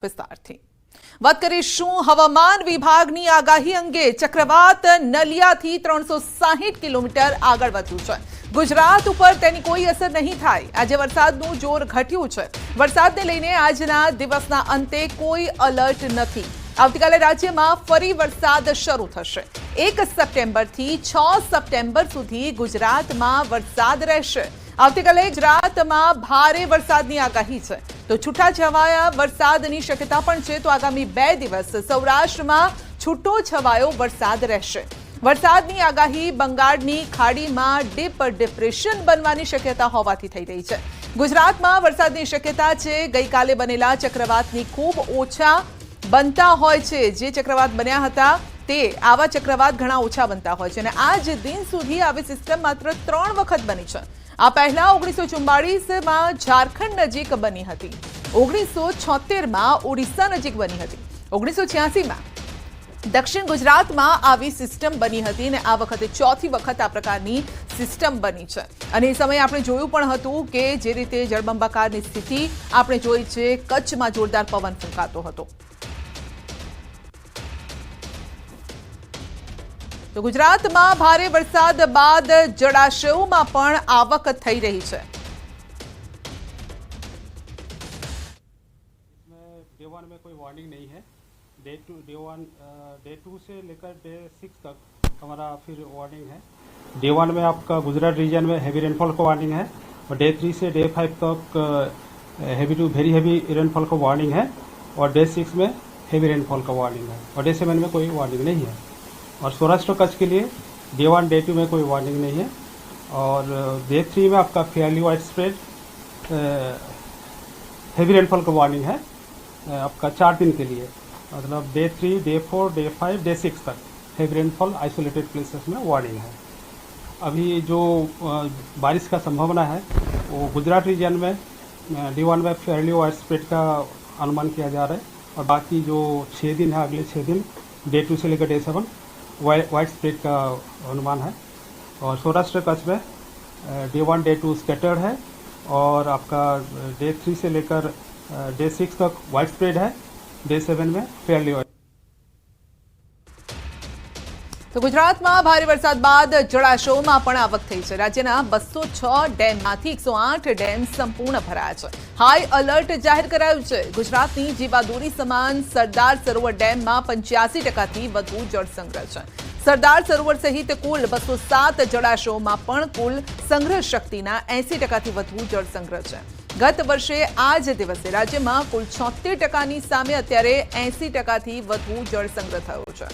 વિસ્તારથી વાત કરીશું હવામાન વિભાગની આગાહી અંગે। ચક્રવાત નલિયાથી 360 કિલોમીટર આગળ વધ્યું છે। ગુજરાત ઉપર તેની કોઈ અસર નહીં થાય। આજે વરસાદનું જોર ઘટ્યું છે। વરસાદને લઈને આજના દિવસના અંતે કોઈ અલર્ટ નથી। આવતીકાલે રાજ્યમાં ફરી વરસાદ શરૂ થશે। 1 સપ્ટેમ્બરથી 6 સપ્ટેમ્બર સુધી ગુજરાતમાં વરસાદ રહેશે। આવતીકાલે ગુજરાતમાં ભારે વરસાદની આગાહી છે તો છૂટાછવાયા વરસાદની શક્યતા પણ છે। તો આગામી 2 દિવસ સૌરાષ્ટ્રમાં છૂટો છવાયો વરસાદ રહેશે। વરસાદની આગાહી બંગાળની ખાડીમાં ડીપ ડિપ્રેશન બનવાની શક્યતા હોવાથી થઈ રહી છે। ગુજરાતમાં વરસાદની શક્યતા છે। ગઈકાલે બનેલા ચક્રવાતની ખૂબ ઓછા બનતા હોય છે। જે ચક્રવાત બન્યા હતા તે આવા ચક્રવાત ઘણા ઓછા બનતા હોય છે અને આજ દિન સુધી આવી સિસ્ટમ માત્ર 3 વખત બની છે। આ પહેલા 1944માં ઝારખંડ નજીક બની હતી, 1976માં ઓડિશા નજીક બની હતી, 1986માં દક્ષિણ ગુજરાતમાં આવી સિસ્ટમ બની હતી અને આ વખતે ચોથી વખત આ પ્રકારની સિસ્ટમ બની છે। અને એ સમયે આપણે જોયું પણ હતું કે જે રીતે જળબંબાકારની સ્થિતિ આપણે જોઈ છે। કચ્છમાં જોરદાર પવન ફૂંકાતો હતો। તો ગુજરાતમાં ભારે વરસાદ બાદ જળાશયોમાં પણ આવક થઈ રહી છે। डे 1 में कोई वार्निंग नहीं है। डे 2 से लेकर डे 6 तक हमारा फिर वार्निंग है। डे 1 में आपका गुजरात रीजन में हैवी रेनफॉल का वार्निंग है और डे 3 से डे 5 तक heavy to very heavy rainfall का वार्निंग है और डे 6 में हैवी रेनफॉल का वार्निंग है और डे 7 में कोई वार्निंग नहीं है। और सौराष्ट्र कच्छ के लिए डे 1 डे 2 में कोई वार्निंग नहीं है और डे 3 में आपका Fairlie wide spread heavy rainfall का वार्निंग है आपका 4 दिन के लिए। मतलब डे 3 डे 4 डे 5 डे 6 तक हैवी रेनफॉल आइसोलेटेड प्लेसेस में वार्निंग है। अभी जो बारिश का संभावना है वो गुजरात रीजन में डे 1 में फेयरली वाइड स्प्रेड का अनुमान किया जा रहा है और बाकी जो 6 दिन है अगले 6 दिन डे 2 से लेकर डे 7 वाइड स्प्रेड का अनुमान है। और सौराष्ट्र कच्छ में डे 1 डे 2 स्कैटर्ड है और आपका डे 3 से लेकर डे 6 तक वाइड स्प्रेड है, डे 7 में फेयरली वाइड। તો ગુજરાતમાં ભારે વરસાદ બાદ જળાશયોમાં પણ આવક થઈ છે। રાજ્યના 206 ડેમમાંથી 108 ડેમ સંપૂર્ણ ભરાયા છે। હાઈ એલર્ટ જાહેર કરાયું છે। ગુજરાતની જીવાદોરી સમાન સરદાર સરોવર ડેમમાં 85%થી વધુ જળસંગ્રહ છે। સરદાર સરોવર સહિત કુલ 207 જળાશયોમાં પણ કુલ સંગ્રહ શક્તિના 80%થી વધુ જળસંગ્રહ છે। ગત વર્ષે આ જ દિવસે રાજ્યમાં કુલ 76%ની સામે અત્યારે 80%થી વધુ જળસંગ્રહ થયો છે।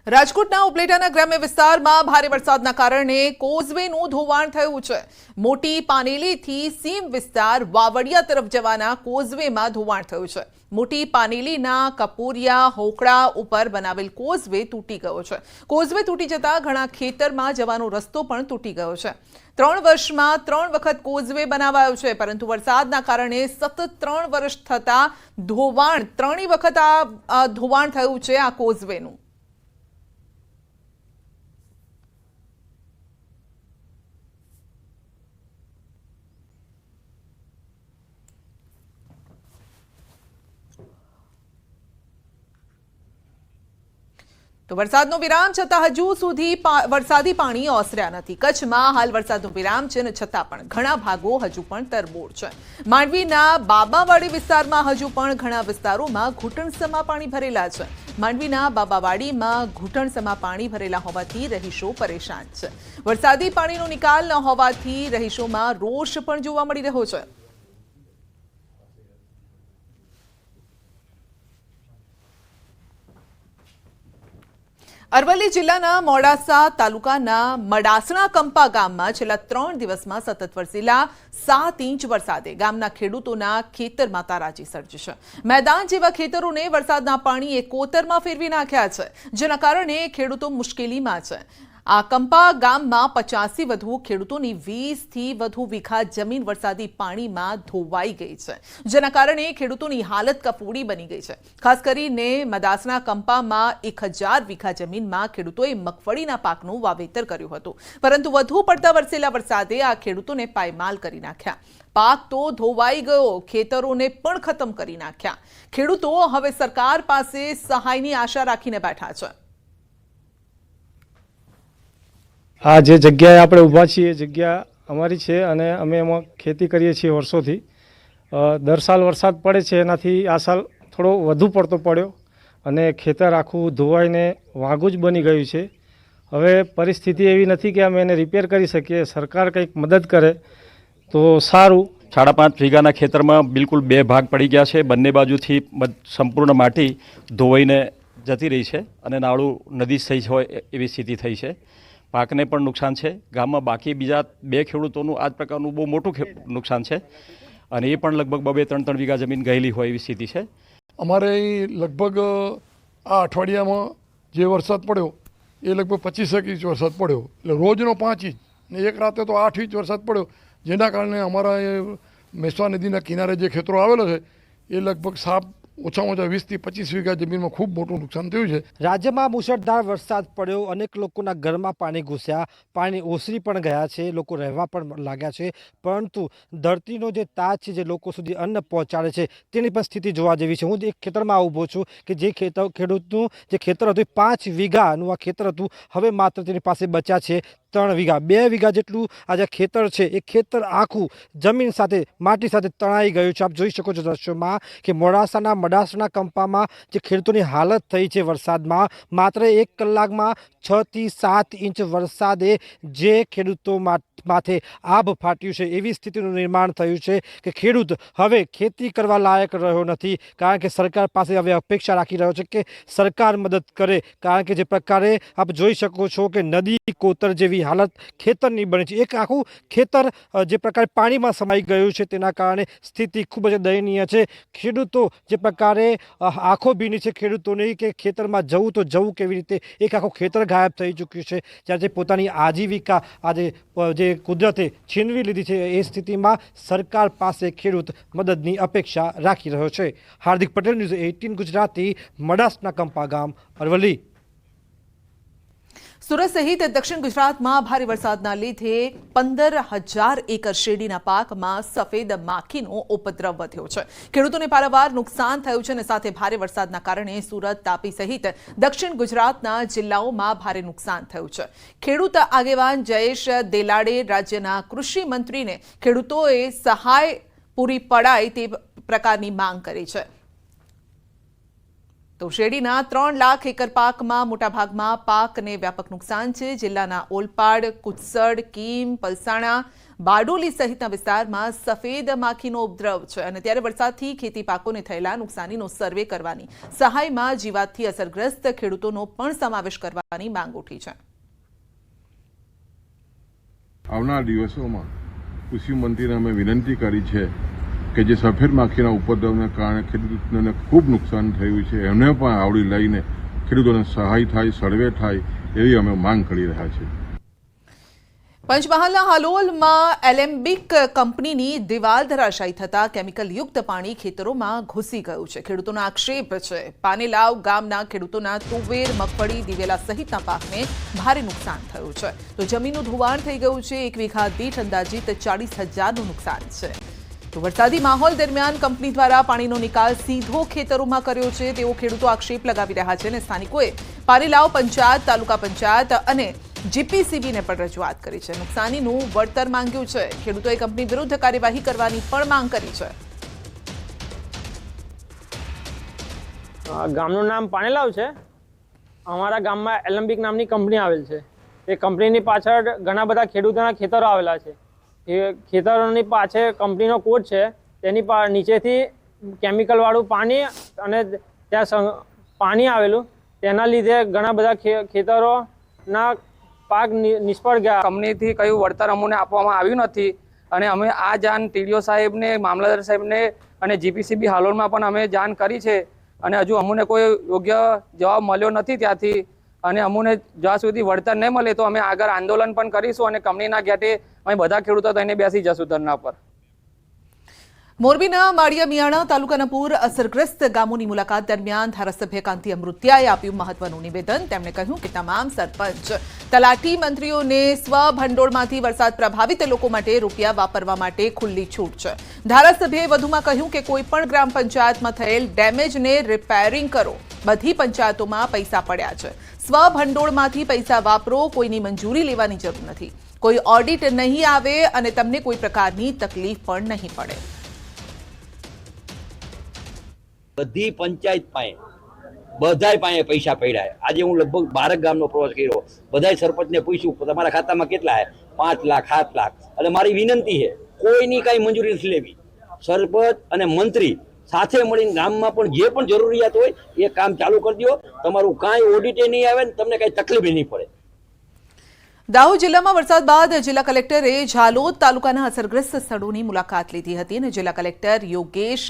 રાજકોટના ઉપલેટાના ગ્રામ્ય વિસ્તારમાં ભારે વરસાદના કારણે કોઝવેનું ધોવાણ થયું છે। મોટી પાનેલીથી સીમ વિસ્તાર વાવડિયા તરફ જવાના કોઝવેમાં ધોવાણ થયું છે। મોટી પાનેલીના કપોરિયા હોકડા ઉપર બનાવેલ કોઝવે તૂટી ગયો છે। કોઝવે તૂટી જતા ઘણા ખેતરમાં જવાનો રસ્તો પણ તૂટી ગયો છે। 3 વર્ષમાં 3 વખત કોઝવે બનાવાયો છે પરંતુ વરસાદના કારણે સતત 3 વર્ષ થતા ધોવાણ 3 વખત આ ધોવાણ થયું છે આ કોઝવેનું। તો વરસાદનો વિરામ છતાં હજુ સુધી વરસાદી પાણી ઓસર્યા નથી। કચ્છમાં હાલ વરસાદનો વિરામ છે અને છતાં પણ ઘણા ભાગો હજુ પણ તરબોળ છે। માંડવીના બાબાવાડી વિસ્તારમાં હજુ પણ ઘણા વિસ્તારોમાં ઘૂંટણસમા પાણી ભરેલા છે। માંડવીના બાબાવાડીમાં ઘૂંટણસમા પાણી ભરેલા હોવાથી રહીશો પરેશાન છે। વરસાદી પાણીનો નિકાલ ન હોવાથી રહીશોમાં રોષ પણ જોવા મળી રહ્યો છે। અરવલ્લી જિલ્લાના મોડાસા તાલુકાના મડાસણા કંપા ગામમાં છેલ્લા 3 દિવસમાં સતત વરસેલા 7 ઇંચ વરસાદે ગામના ખેડૂતોના ખેતરમાં તારાજી સર્જી છે। મેદાન જેવા ખેતરોને વરસાદના પાણીએ કોતરમાં ફેરવી નાખ્યા છે જેના કારણે ખેડૂતો મુશ્કેલીમાં છે। આ કંપા ગામમાં 50થી વધુ ખેડૂતોની 20થી વધુ વીઘા જમીન વરસાદી પાણીમાં ધોવાઈ ગઈ છે, જેના કારણે ખેડૂતોની હાલત કફોડી બની ગઈ છે। ખાસ કરીને મદાસના કંપામાં 1000 વીઘા જમીનમાં ખેડૂતોએ મગફળીના પાકનું વાવેતર કર્યું હતું, પરંતુ વધુ પડતા વરસેલા વરસાદે આ ખેડૂતોને પાયમાલ કરી નાખ્યા। પાક તો ધોવાઈ ગયો, ખેતરોને પણ ખતમ કરી નાખ્યા। ખેડૂતો હવે સરકાર પાસે સહાયની આશા રાખીને બેઠા છે। આ જે જગ્યાએ આપણે ઊભા છીએ એ જગ્યા અમારી છે અને અમે એમાં ખેતી કરીએ છીએ વર્ષોથી। દર સાલ વરસાદ પડે છે, એનાથી આ સાલ થોડો વધુ પડતો પડ્યો અને ખેતર આખું ધોવાઈને વાગું જ બની ગયું છે। હવે પરિસ્થિતિ એવી નથી કે અમે એને રિપેર કરી શકીએ, સરકાર કંઈક મદદ કરે તો સારું। 5.5 વીઘાના ખેતરમાં બિલકુલ 2 ભાગ પડી ગયા છે। બંને બાજુથી સંપૂર્ણ માટી ધોવાઈને જતી રહી છે અને નાળું નદી થઈ હોય એવી સ્થિતિ થઈ છે। પાકને પણ નુકસાન છે। ગામમાં બાકી બીજા 2 ખેડૂતોનું આ જ પ્રકારનું બહુ મોટું નુકસાન છે અને એ પણ લગભગ 2-3 વીઘા જમીન ગયેલી હોય એવી સ્થિતિ છે। અમારે અહીં લગભગ આ અઠવાડિયામાં જે વરસાદ પડ્યો એ લગભગ 25 ઇંચ વરસાદ પડ્યો, એટલે રોજનો 5 ઇંચ ને એક રાતે તો 8 ઇંચ વરસાદ પડ્યો, જેના કારણે અમારા એ મેશ્વા નદીના કિનારે જે ખેતરો આવેલો છે એ લગભગ ઓછામાં ઓછા 20થી 25 વીઘા જમીનમાં ખૂબ મોટું નુકસાન થયું છે। રાજ્યમાં મુશળધાર વરસાદ પડ્યો, અનેક લોકોના ઘરમાં પાણી ઘૂસ્યા, પાણી ઓસરી પણ ગયા છે, લોકો રહેવા પણ લાગ્યા છે, પરંતુ ધરતીનો જે તાજ છે, જે લોકો સુધી અન્ન પહોંચાડે છે, તેની પણ સ્થિતિ જોવા જેવી છે। હું એક ખેતરમાં ઊભો છું કે જે ખેડૂતનું જે ખેતર હતું 5 વીઘાનું આ ખેતર હતું, હવે માત્ર તેની પાસે બચ્યા છે 3 વીઘા। 2 વીઘા જેટલું આ જે ખેતર છે એ ખેતર આખું જમીન સાથે માટી સાથે તણાઈ ગયું છે। આપ જોઈ શકો છો દ્રશ્યોમાં કે મડાસના કંપામાં જે ખેડૂતોની હાલત થઈ છે વરસાદમાં, માત્ર 1 કલાકમાં 6 થી 7 ઇંચ વરસાદે જે ખેડૂતો માથે આભ ફાટ્યું છે એવી સ્થિતિનું નિર્માણ થયું છે કે ખેડૂત હવે ખેતી કરવા લાયક રહ્યો નથી, કારણ કે સરકાર પાસે હવે અપેક્ષા રાખી રહ્યો છે કે સરકાર મદદ કરે, કારણ કે જે પ્રકારે આપ જોઈ શકો છો કે નદી કોતર જેવી હાલત ખેતરની બની છે। એક આખું ખેતર જે પ્રકારે પાણીમાં સમાઈ ગયું છે તેના કારણે સ્થિતિ ખૂબ જ દયનીય છે। ખેડૂતો જે પ્રકારે આંખો ભીની છે ખેડૂતોની કે ખેતરમાં જવું તો જવું કેવી રીતે, એક આખું ખેતર ગાયબ થઈ ચૂક્યું છે, જ્યારે પોતાની આજીવિકા આજે જે કુદરતે છીનવી લીધી છે એ સ્થિતિમાં સરકાર પાસે ખેડૂત મદદની અપેક્ષા રાખી રહ્યો છે। હાર્દિક પટેલ, ન્યૂઝ 18 ગુજરાતી, મડાસના કંપા ગામ, અરવલ્લી। સુરત સહિત દક્ષિણ ગુજરાતમાં ભારે વરસાદના લીધે 15,000 એકર શેરડીના પાકમાં સફેદ માખીનો ઉપદ્રવ વધ્યો છે। ખેડૂતોને પારાવાર નુકસાન થયું છે અને સાથે ભારે વરસાદના કારણે સુરત, તાપી સહિત દક્ષિણ ગુજરાતના જિલ્લાઓમાં ભારે નુકસાન થયું છે। ખેડૂત આગેવાન જયેશ દેલાડે રાજ્યના કૃષિ મંત્રીને ખેડૂતોએ સહાય પૂરી પડાય તે પ્રકારની માંગ કરી છે। તો શેરડીના 3 લાખ એકર પાકમાં મોટાભાગમાં પાકને વ્યાપક નુકસાન છે। જિલ્લાના ઓલપાડ, કુત્સડ, કીમ, પલસાણા, બારડોલી સહિતના વિસ્તારમાં સફેદ માખીનો ઉપદ્રવ છે અને ત્યારે વરસાદથી ખેતી પાકોને થયેલા નુકસાનીનો સર્વે કરવાની, સહાયમાં જીવાતથી અસરગ્રસ્ત ખેડૂતોનો પણ સમાવેશ કરવાની માંગ ઉઠી છે। આવનાર દિવસોમાં કૃષિ મંત્રીને અમે વિનંતી કરી છે કે જે સફેદ માખીના ઉપદ્રવને કારણે ખેડૂતોને ખૂબ નુકસાન થયું છે, એમને પણ આવડી લઈને ખેડૂતોને સહાય થાય, સર્વે થાય એવી અમે માંગ કરી રહ્યા છીએ। પંચમહાલના હાલોલમાં એલેમ્બિક કંપનીની દિવાલ ધરાશાયી થતા કેમિકલયુક્ત પાણી ખેતરોમાં ઘૂસી ગયું છે। ખેડૂતોનો આક્ષેપ છે પાનેલાવ ગામના ખેડૂતોના તુવેર, મગફળી, દિવેલા સહિતના પાકને ભારે નુકસાન થયું છે, તો જમીનનું ધોવાણ થઈ ગયું છે। 1 વીઘા દીઠ અંદાજિત 40,000નું નુકસાન છે। તો વરસાદી માહોલ દરમિયાન કંપની દ્વારા પાણીનો નિકાલ સીધો ખેતરોમાં કર્યો છે તેવો ખેડૂતો આક્ષેપ લગાવી રહ્યા છે અને સ્થાનિકોએ પાનેલાવ પંચાયત, તાલુકા પંચાયત અને જીપીસીબીને પણ રજૂઆત કરી છે। નુકસાનીનું વળતર માંગ્યું છે। ખેડૂતોએ કંપની વિરુદ્ધ કાર્યવાહી કરવાની પણ માંગ કરી છે। ગામનું નામ પાનેલાવ છે। અમારા ગામમાં એલેમ્બિક નામની કંપની આવેલ છે। એ કંપનીની પાછળ ઘણા બધા ખેડૂતોના ખેતરો આવેલા છે। એ ખેતરોની પાછળ કંપનીનો કોડ છે, તેની નીચેથી કેમિકલવાળું પાણી અને ત્યાં પાણી આવેલું, તેના લીધે ઘણા બધા ખેતરોના પાક નિષ્ફળ ગયા। કંપનીથી કયું વળતર અમને આપવામાં આવ્યું નથી અને અમે આ જાણ ટીડીઓ સાહેબને, મામલતદાર સાહેબને અને જીપીસીબી હાલોલમાં પણ અમે જાણ કરી છે અને હજુ અમને કોઈ યોગ્ય જવાબ મળ્યો નથી ત્યાંથી। અને અમને જ્યાં સુધી વળતર નહીં મળે તો અમે આગળ આંદોલન પણ કરીશું અને કંપનીના ગેટે અમે બધા ખેડૂતો થઈને બેસી જશું ધરના પર. મોરબીના માળિયા મિયાણા તાલુકાના પૂર અસરગ્રસ્ત ગામોની મુલાકાત દરમિયાન ધારાસભ્ય કાંતિ અમૃતિયાએ આપ્યું મહત્વનું નિવેદન. તેમણે કહ્યું કે તમામ સરપંચ, તલાટી, મંત્રીઓને સ્વભંડોળમાંથી વરસાદ પ્રભાવિત લોકો માટે રૂપિયા વાપરવા માટે ખુલ્લી છૂટ છે. ધારાસભ્યએ વધુમાં કહ્યું કે કોઈપણ ગ્રામ પંચાયતમાં થયેલ ડેમેજને રિપેરિંગ કરો. બધી પંચાયતોમાં પૈસા પડ્યા છે. સ્વભંડોળમાંથી પૈસા વાપરો. કોઈની મંજૂરી લેવાની જરૂર નથી. કોઈ ઓડિટ નહીં આવે અને તમને કોઈ પ્રકારની તકલીફ પણ નહીં પડે. બધી પંચાયત પાસે બધાય પાસે પૈસા પડ્યા. આજે હું લગભગ 12 ગામનો પ્રવાસ કર્યો. બધાય સરપંચને પૂછ્યું તમારા ખાતામાં કેટલા છે? 5 લાખ 7 લાખ. એટલે મારી વિનંતી છે કોઈની કાંઈ મંજૂરી નથી લેવી. સરપંચ અને મંત્રી સાથે મળીને ગામમાં પણ જે પણ જરૂરિયાત હોય એ કામ ચાલુ કરી દો. તમારું કાંઈ ઓડિટે નહીં આવે ને તમને કાંઈ તકલીફ નહીં પડે. દાહોદ જિલ્લામાં વરસાદ બાદ જિલ્લા કલેક્ટરે ઝાલોદ તાલુકાના અસરગ્રસ્ત સ્થળોની મુલાકાત લીધી હતી અને જિલ્લા કલેક્ટર યોગેશ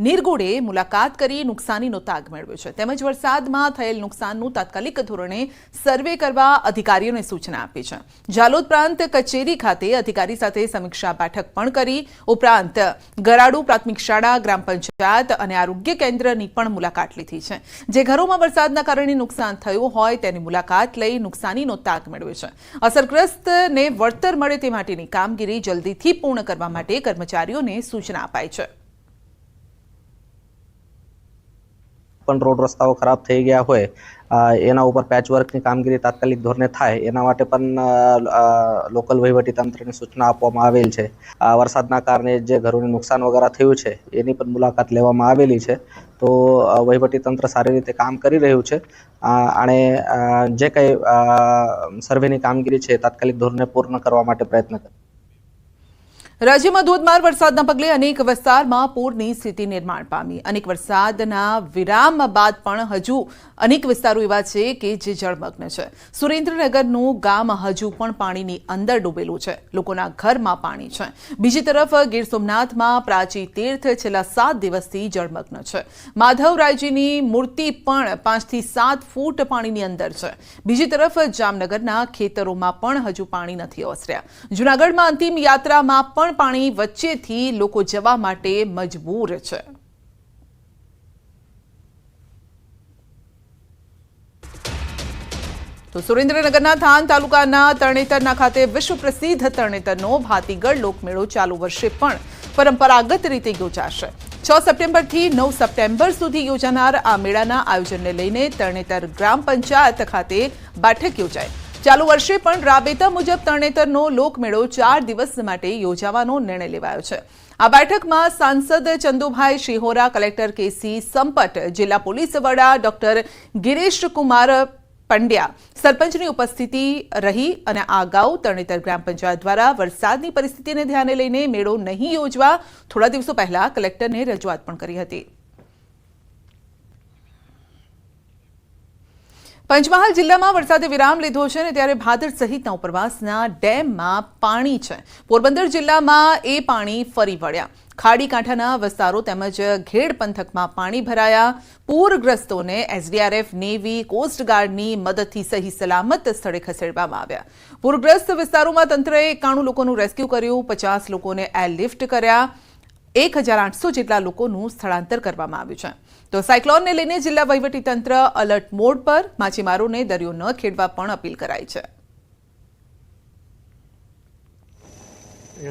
નિરગુડે મુલાકાત કરી નુકસાનીનો તાગ મેળવ્યો છે. તેમજ વરસાદમાં થયેલ નુકસાનનું તાત્કાલિક ધોરણે સર્વે કરવા અધિકારીઓને સૂચના આપી છે. ઝાલોદ પ્રાંત કચેરી ખાતે અધિકારી સાથે સમીક્ષા બેઠક પણ કરી. ઉપરાંત ગરાડુ પ્રાથમિક શાળા, ગ્રામ પંચાયત અને આરોગ્ય કેન્દ્રની પણ મુલાકાત લીધી છે. જે ઘરોમાં વરસાદના કારણે નુકસાન થયું હોય તેની મુલાકાત લઈ નુકસાનીનો તાગ મેળવ્યો છે. અસરગ્રસ્તને વળતર મળે તે માટેની કામગીરી જલ્દીથી પૂર્ણ કરવા માટે કર્મચારીઓને સૂચના અપાઈ છે. પણ રોડ રસ્તાઓ ખરાબ થઈ ગયા હોય એના ઉપર પેચવર્કની કામગીરી તાત્કાલિક ધોરણે થાય એના માટે પણ લોકલ વહીવટી તંત્રને સૂચના આપવામાં આવેલ છે. વરસાદના કારણે જે ઘરોને નુકસાન વગેરે થયું છે એની પણ મુલાકાત લેવામાં આવેલી છે. તો વહીવટી તંત્ર સારી રીતે કામ કરી રહ્યું છે અને જે કંઈ સર્વેની કામગીરી છે તાત્કાલિક ધોરણે પૂર્ણ કરવા માટે પ્રયત્ન કરે. રાજ્યમાં ધોધમાર વરસાદના પગલે અનેક વિસ્તારમાં પૂરની સ્થિતિ નિર્માણ પામી. અનેક વરસાદના વિરામ બાદ પણ હજુ અનેક વિસ્તારો એવા છે કે જે જળમગ્ન છે. સુરેન્દ્રનગરનું ગામ હજુ પણ પાણીની અંદર ડૂબેલું છે. લોકોના ઘરમાં પાણી છે. બીજી તરફ ગીર સોમનાથમાં પ્રાચી તીર્થ છેલ્લા 7 દિવસથી જળમગ્ન છે. માધવરાયજીની મૂર્તિ પણ 5 થી 7 ફૂટ પાણીની અંદર છે. બીજી તરફ જામનગરના ખેતરોમાં પણ હજુ પાણી નથી ઓસર્યા. જૂનાગઢમાં અંતિમ યાત્રામાં પણ પાણી વચ્ચેથી લોકો જવા માટે મજબૂર છે. તો સુરેન્દ્રનગરના થાન તાલુકાના તરણેતરના ખાતે વિશ્વ પ્રસિદ્ધ તરણેતરનો ભાતીગળ લોકમેળો ચાલુ વર્ષે પણ પરંપરાગત રીતે યોજાશે. 6 સપ્ટેમ્બરથી 9 સપ્ટેમ્બર સુધી યોજાનાર આ મેળાના આયોજનને લઈને તરણેતર ગ્રામ પંચાયત ખાતે બેઠક યોજાઈ. ચાલુ વર્ષે પણ રાબેતા મુજબ તરણેતરનો લોકમેળો 4 દિવસ માટે યોજાવાનો નિર્ણય લેવાયો છે. આ બેઠકમાં સાંસદ ચંદુભાઈ શિહોરા, કલેક્ટર કેસી સંપટ, જિલ્લા પોલીસ વડા ડોક્ટર ગિરીશ કુમાર પંડ્યા સરપંચની ઉપસ્થિતિ રહી અને આ અગાઉ તરણેતર ગ્રામ પંચાયત દ્વારા વરસાદની પરિસ્થિતિને ધ્યાને લઈને મેળો નહીં યોજવા થોડા દિવસો પહેલા કલેક્ટરને રજૂઆત પણ કરી હતી. પંચમહાલ જિલ્લામાં વરસાદે વિરામ લીધો છે અને ત્યારે ભાદર સહિતના ઉપરવાસના ડેમમાં પાણી છે. પોરબંદર જિલ્લામાં એ પાણી ફરી વળ્યા. ખાડી કાંઠાના વિસ્તારો તેમજ ઘેડ પંથકમાં પાણી ભરાયા. પૂરગ્રસ્તોને એસડીઆરએફ, નેવી, કોસ્ટગાર્ડની મદદથી સહી સલામત સ્થળે ખસેડવામાં આવ્યા. પૂરગ્રસ્ત વિસ્તારોમાં તંત્રએ 91 લોકોનું રેસ્ક્યુ કર્યું. 50 લોકોને એરલિફ્ટ કર્યા. 1800 જેટલા લોકોનું સ્થળાંતર કરવામાં આવ્યું છે. તો સાયક્લોનને લઈને જિલ્લા વહીવટીતંત્ર અલર્ટ મોડ પર. માછીમારોને દરિયો ન ખેડવા પણ અપીલ કરાઈ છે.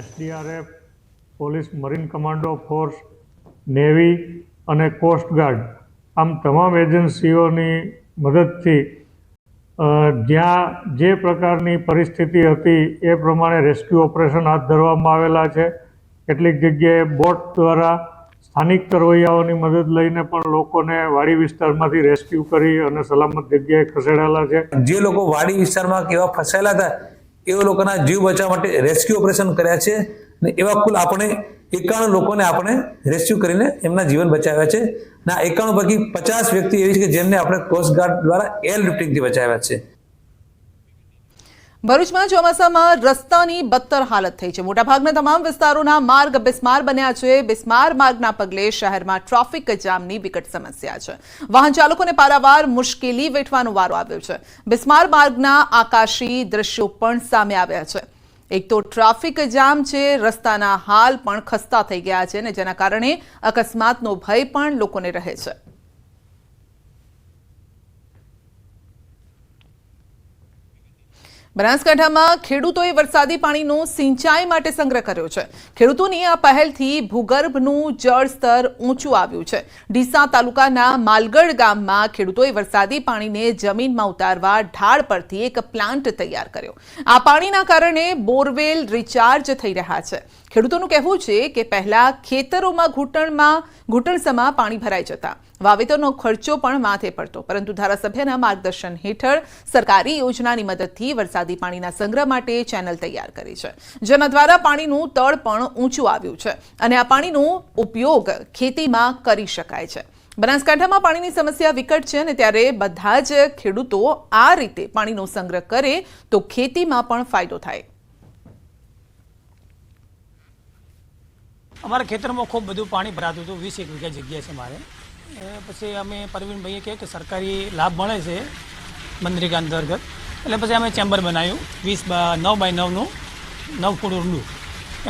SDRF, police, marine commando force, navy અને કોસ્ટગાર્ડ આમ તમામ એજન્સીઓની મદદથી જ્યાં જે પ્રકારની પરિસ્થિતિ હતી એ પ્રમાણે રેસ્ક્યુ ઓપરેશન હાથ ધરવામાં આવેલા છે. કેટલીક જગ્યાએ બોટ દ્વારા સ્થાનિક તરવૈયાઓની મદદ લઈને પણ લોકોને વાડી વિસ્તારમાંથી રેસ્ક્યુ કરી અને સલામત જગ્યાએ ખસેડાયેલા છે. જે લોકો વાડી વિસ્તારમાં કેવા ફસાયેલા હતા એવા લોકોના જીવ બચાવવા માટે રેસ્ક્યુ ઓપરેશન કર્યા છે અને એવા કુલ આપણે 91 લોકોને આપણે રેસ્ક્યુ કરીને એમના જીવન બચાવ્યા છે. ના 91 પૈકી 50 વ્યક્તિ એવી છે કે જેમને આપણે કોસ્ટગાર્ડ દ્વારા એર લિફ્ટિંગથી બચાવ્યા છે. ભરૂચમાં ચોમાસામાં રસ્તાની બદતર હાલત થઈ છે. મોટાભાગના તમામ વિસ્તારોના માર્ગ બિસ્માર બન્યા છે. બિસ્માર માર્ગના પગલે શહેરમાં ટ્રાફિક જામની વિકટ સમસ્યા છે. વાહન ચાલકોને પારાવાર મુશ્કેલી વેઠવાનો વારો આવ્યો છે. બિસ્માર માર્ગના આકાશી દ્રશ્યો પણ સામે આવ્યા છે. એક તો ટ્રાફિક જામ છે, રસ્તાના હાલ પણ ખસ્તા થઈ ગયા છે અને જેના કારણે અકસ્માતનો ભય પણ લોકોને રહે છે. બનાસકાંઠામાં ખેડૂતોએ વરસાદી પાણીનો સિંચાઈ માટે સંગ્રહ કર્યો છે. ખેડૂતોની આ પહેલથી ભૂગર્ભનું જળસ્તર ઊંચું આવ્યું છે. ડીસા તાલુકાના માલગઢ ગામમાં ખેડૂતોએ વરસાદી પાણીને જમીનમાં ઉતારવા ઢાળ પરથી એક પ્લાન્ટ તૈયાર કર્યો. આ પાણીના કારણે બોરવેલ રિચાર્જ થઈ રહ્યા છે. ખેડૂતોનું કહેવું છે કે પહેલા ખેતરોમાં ઘૂંટણસમાં પાણી ભરાઈ જતા, વાવેતરનો ખર્ચો પણ માથે પડતો, પરંતુ ધારાસભ્યના માર્ગદર્શન હેઠળ સરકારી યોજનાની મદદથી વરસાદી પાણીના સંગ્રહ માટે ચેનલ તૈયાર કરી છે, જેના દ્વારા પાણીનું તળ પણ ઊંચું આવ્યું છે અને આ પાણીનો ઉપયોગ ખેતીમાં કરી શકાય છે. બનાસકાંઠામાં પાણીની સમસ્યા વિકટ છે અને ત્યારે બધા જ ખેડૂતો આ રીતે પાણીનો સંગ્રહ કરે તો ખેતીમાં પણ ફાયદો થાય. અમારા ખેતરમાં ખૂબ બધું પાણી ભરાતું હતું. 20 વીઘા જગ્યા છે મારે. પછી અમે પરવીનભાઈએ કહે કે સરકારી લાભ મળે છે મનરેગા અંતર્ગત, એટલે પછી અમે ચેમ્બર બનાવ્યું 9 બાય 9નું 9 ફૂટ ઊંડું.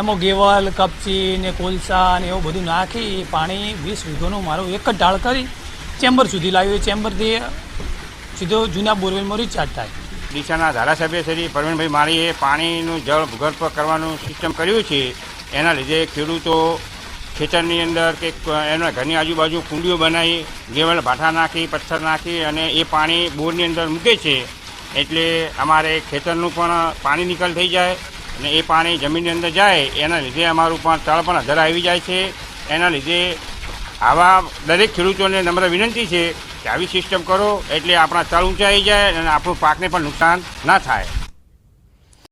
એમાં ગેવલ, કપચી ને કોલસા ને એવું બધું નાખી પાણી 20 વીઘોનું મારું એક જ ઢાળ કરી ચેમ્બર સુધી લાવ્યું. એ ચેમ્બરથી સીધો જૂના બોરવેલમાં રિચાર્જ થાય. ડીસાના ધારાસભ્ય શ્રી પરવીનભાઈ માળીએ પાણીનું જળ ભૂગર્ભ કરવાનું સિસ્ટમ કર્યું છે. એના લીધે ખેડૂતો ખેતરની અંદર કે એના ઘરની આજુબાજુ કુંડીઓ બનાવી ગેવલ ભાઠા નાખી, પથ્થર નાખી અને એ પાણી બોરની અંદર મૂકે છે. એટલે અમારે ખેતરનું પણ પાણી નિકાલ થઈ જાય અને એ પાણી જમીનની અંદર જાય. એના લીધે અમારું પણ તળ પણ અધર આવી જાય છે. એના લીધે આવા દરેક ખેડૂતોને નમ્ર વિનંતી છે કે આવી સિસ્ટમ કરો એટલે આપણા તળ ઊંચા આવી જાય અને આપણું પાકને પણ નુકસાન ના થાય.